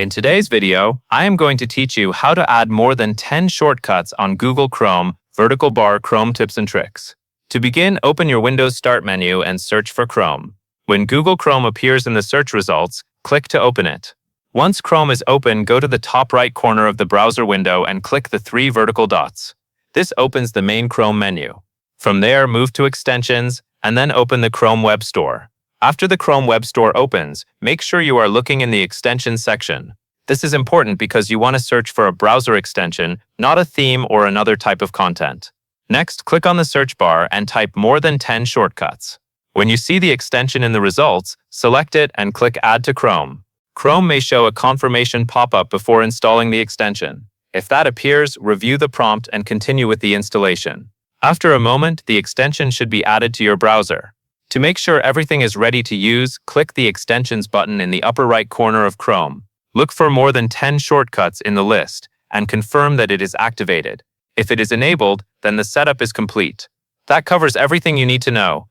In today's video, I am going to teach you how to add more than 10 shortcuts on Google Chrome vertical bar Chrome tips and tricks. To begin, open your Windows Start menu and search for Chrome. When Google Chrome appears in the search results, click to open it. Once Chrome is open, go to the top right corner of the browser window and click the 3 vertical dots. This opens the main Chrome menu. From there, move to Extensions and then open the Chrome Web Store. After the Chrome Web Store opens, make sure you are looking in the Extensions section. This is important because you want to search for a browser extension, not a theme or another type of content. Next, click on the search bar and type more than 10 shortcuts. When you see the extension in the results, select it and click Add to Chrome. Chrome may show a confirmation pop-up before installing the extension. If that appears, review the prompt and continue with the installation. After a moment, the extension should be added to your browser. To make sure everything is ready to use, click the Extensions button in the upper right corner of Chrome. Look for more than 10 shortcuts in the list and confirm that it is activated. If it is enabled, then the setup is complete. That covers everything you need to know.